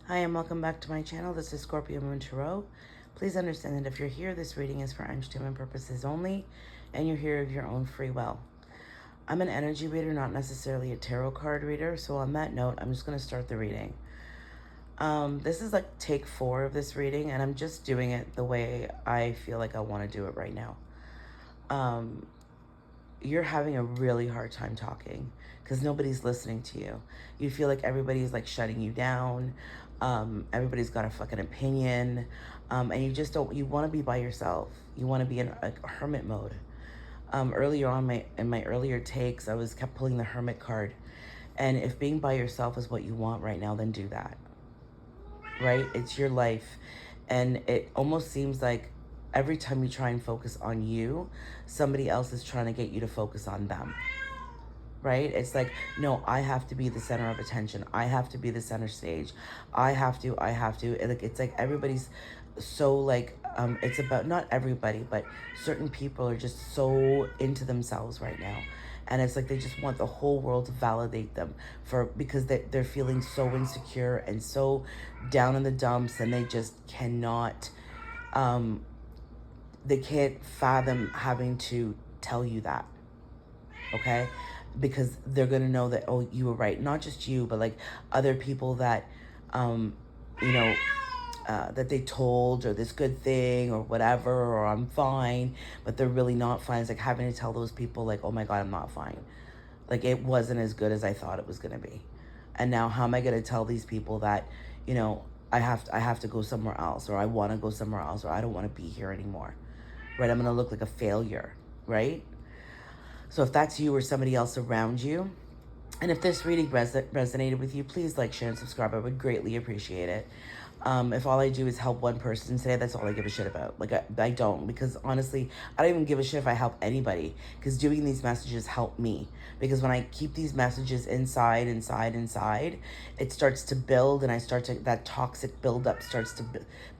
Hi, and welcome back to my channel. This is Scorpio Moon Tarot. Please understand that if you're here, this reading is for entertainment purposes only, and you're here of your own free will. I'm an energy reader, not necessarily a tarot card reader, so on that note, I'm just going to start the reading. This is like take 4 of this reading, and I'm just doing it the way I feel like I want to do it right now. You're having a really hard time talking because nobody's listening to you. You feel like everybody's like shutting you down. Everybody's got a fucking opinion. And you just don't, you want to be by yourself. You want to be in a hermit mode. Earlier on in my earlier takes, I kept pulling the hermit card. And if being by yourself is what you want right now, then do that. Right? It's your life. And it almost seems like every time you try and focus on you, somebody else is trying to get you to focus on them. Right? It's like, no, I have to be the center of attention. I have to be the center stage. I have to. It's like everybody's so like, it's about, not everybody, but certain people are just so into themselves right now. And it's like they just want the whole world to validate them because they're feeling so insecure and so down in the dumps, and they just cannot, they can't fathom having to tell you that, okay? Because they're going to know that, oh, you were right. Not just you, but like other people that, you know, that they told, or this good thing or whatever, or I'm fine, but they're really not fine. It's like having to tell those people like, oh my God, I'm not fine. Like it wasn't as good as I thought it was going to be. And now how am I going to tell these people that, you know, I have to go somewhere else, or I want to go somewhere else, or I don't want to be here anymore, right? I'm going to look like a failure, right? So if that's you or somebody else around you, and if this reading resonated with you, please like, share, and subscribe. I would greatly appreciate it. If all I do is help one person today, that's all I give a shit about. Like, I don't, because honestly, I don't even give a shit if I help anybody, because doing these messages help me. Because when I keep these messages inside, it starts to build, and that toxic buildup starts to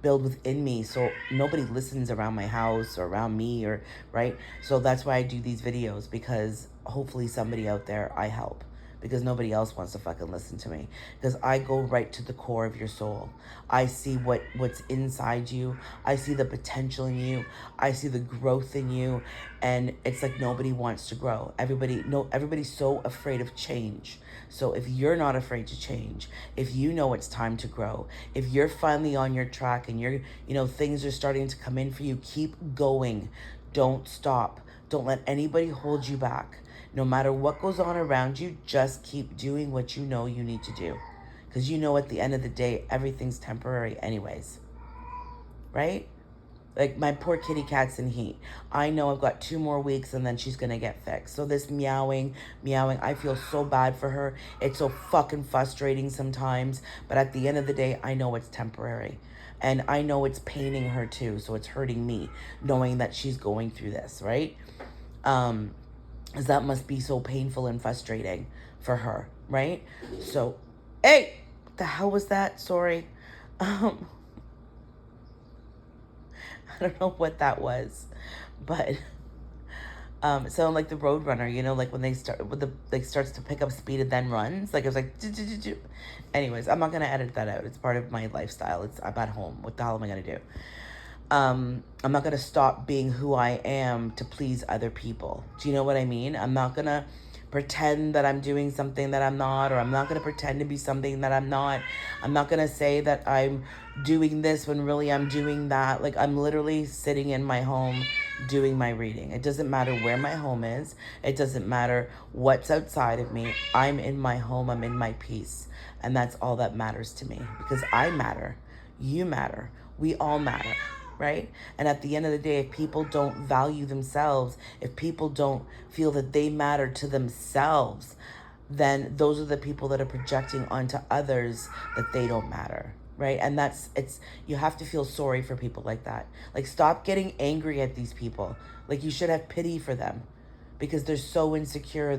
build within me. So nobody listens around my house or around me, or, right? So that's why I do these videos, because hopefully somebody out there I help. Because nobody else wants to fucking listen to me. Because I go right to the core of your soul. I see what's inside you. I see the potential in you. I see the growth in you. And it's like nobody wants to grow. Everybody's so afraid of change. So if you're not afraid to change, if you know it's time to grow, if you're finally on your track and things are starting to come in for you, keep going. Don't stop. Don't let anybody hold you back. No matter what goes on around you, just keep doing what you know you need to do. Because at the end of the day, everything's temporary anyways. Right? Like my poor kitty cat's in heat. I know I've got 2 more weeks and then she's going to get fixed. So this meowing, I feel so bad for her. It's so fucking frustrating sometimes. But at the end of the day, I know it's temporary. And I know it's paining her too. So it's hurting me knowing that she's going through this, right? Because that must be so painful and frustrating for her, right? So, hey, what the hell was that? Sorry. I don't know what that was, but it sounded like the Roadrunner, like when they starts to pick up speed and then runs. Like it was like, anyways, I'm not gonna edit that out. It's part of my lifestyle. I'm at home. What the hell am I gonna do? I'm not going to stop being who I am to please other people. Do you know what I mean? I'm not going to pretend that I'm doing something that I'm not, or I'm not going to pretend to be something that I'm not. I'm not going to say that I'm doing this when really I'm doing that. Like I'm literally sitting in my home doing my reading. It doesn't matter where my home is. It doesn't matter what's outside of me. I'm in my home. I'm in my peace. And that's all that matters to me, because I matter. You matter. We all matter. Right? And at the end of the day, if people don't value themselves, if people don't feel that they matter to themselves, then those are the people that are projecting onto others that they don't matter. Right? And you have to feel sorry for people like that. Like, stop getting angry at these people. Like, you should have pity for them, because they're so insecure.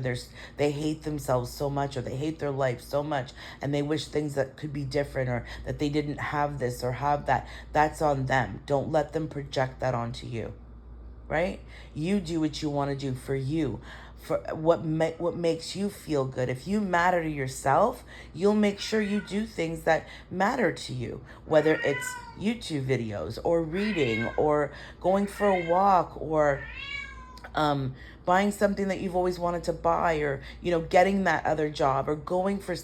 They hate themselves so much, or they hate their life so much, and they wish things that could be different, or that they didn't have this or have that. That's on them. Don't let them project that onto you, right? You do what you want to do for you. for what makes you feel good. If you matter to yourself, you'll make sure you do things that matter to you, whether it's YouTube videos or reading or going for a walk or buying something that you've always wanted to buy, or getting that other job, or going for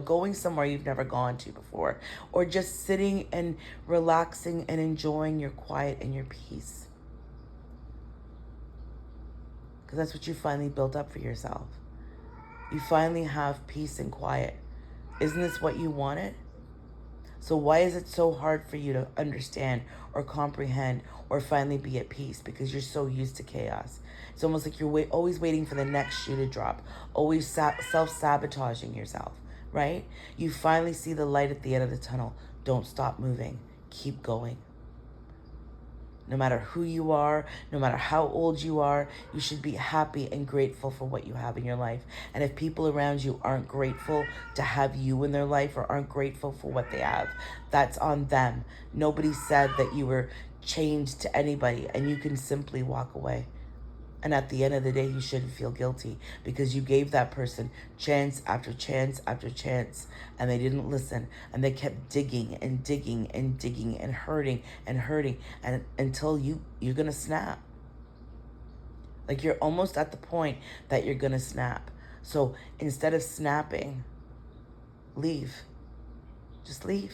going somewhere you've never gone to before, or just sitting and relaxing and enjoying your quiet and your peace, because that's what you finally built up for yourself. You finally have peace and quiet. Isn't this what you wanted? So why is it so hard for you to understand or comprehend or finally be at peace? Because you're so used to chaos. It's almost like you're always waiting for the next shoe to drop, always self-sabotaging yourself, right? You finally see the light at the end of the tunnel. Don't stop moving. Keep going. No matter who you are, no matter how old you are, you should be happy and grateful for what you have in your life. And if people around you aren't grateful to have you in their life, or aren't grateful for what they have, that's on them. Nobody said that you were chained to anybody, and you can simply walk away. And at the end of the day, you shouldn't feel guilty, because you gave that person chance after chance after chance, and they didn't listen, and they kept digging and digging and digging and hurting, and until you're gonna snap. Like, you're almost at the point that you're gonna snap. So instead of snapping, leave. Just leave.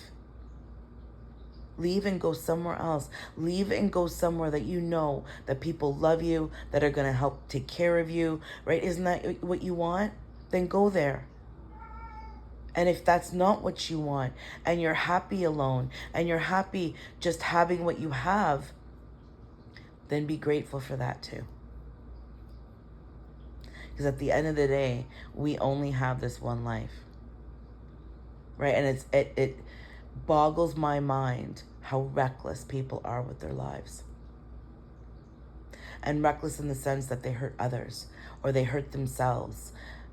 Leave and go somewhere else. Leave and go somewhere that you know that people love you, that are going to help take care of you, right? Isn't that what you want? Then go there. And if that's not what you want, and you're happy alone, and you're happy just having what you have, then be grateful for that too. Because at the end of the day, we only have this one life, right? And it boggles my mind how reckless people are with their lives. And reckless in the sense that they hurt others, or they hurt themselves.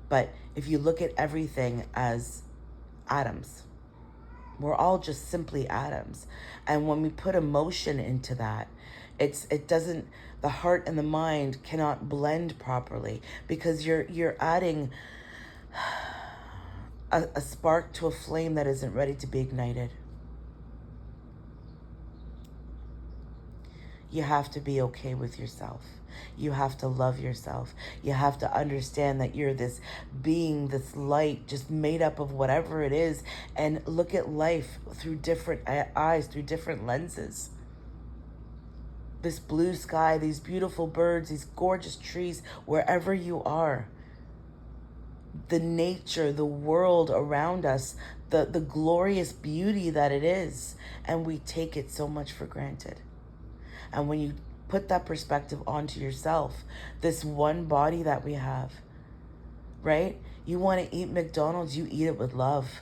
But if you look at everything as atoms, we're all just simply atoms. And when we put emotion into that, the heart and the mind cannot blend properly, because you're adding a spark to a flame that isn't ready to be ignited. You have to be okay with yourself. You have to love yourself. You have to understand that you're this being, this light, just made up of whatever it is, and look at life through different eyes, through different lenses. This blue sky, these beautiful birds, these gorgeous trees, wherever you are, the nature, the world around us, the glorious beauty that it is, and we take it so much for granted. And when you put that perspective onto yourself, this one body that we have, right? You want to eat McDonald's, you eat it with love.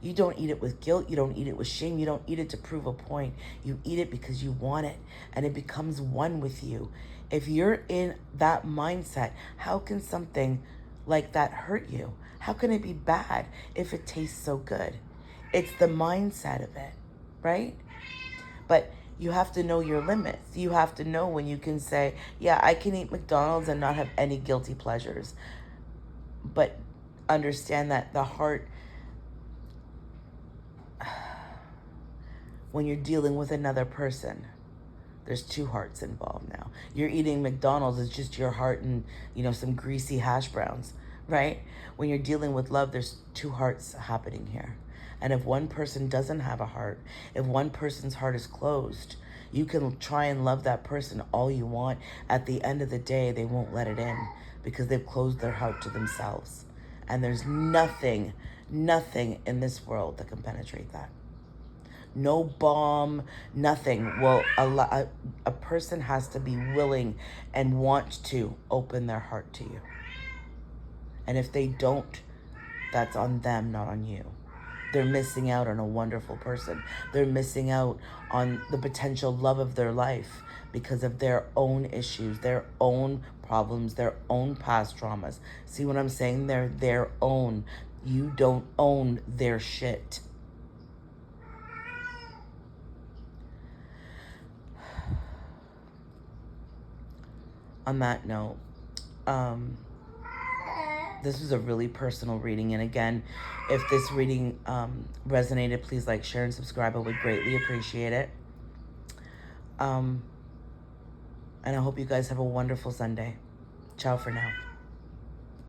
You don't eat it with guilt. You don't eat it with shame. You don't eat it to prove a point. You eat it because you want it, and it becomes one with you. If you're in that mindset, how can something like that hurt you? How can it be bad if it tastes so good? It's the mindset of it, right? But you have to know your limits. You have to know when you can say, yeah, I can eat McDonald's and not have any guilty pleasures. But understand that the heart, when you're dealing with another person, there's two hearts involved now. You're eating McDonald's, it's just your heart and, some greasy hash browns, right? When you're dealing with love, there's two hearts happening here. And if one person doesn't have a heart, if one person's heart is closed, you can try and love that person all you want. At the end of the day, they won't let it in, because they've closed their heart to themselves. And there's nothing in this world that can penetrate that. No bomb, nothing. Well, a person has to be willing and want to open their heart to you. And if they don't, that's on them, not on you. They're missing out on a wonderful person. They're missing out on the potential love of their life because of their own issues, their own problems, their own past traumas. See what I'm saying? They're their own. You don't own their shit. On that note, this was a really personal reading. And again, if this reading resonated, please like, share, and subscribe. I would greatly appreciate it. And I hope you guys have a wonderful Sunday. Ciao for now.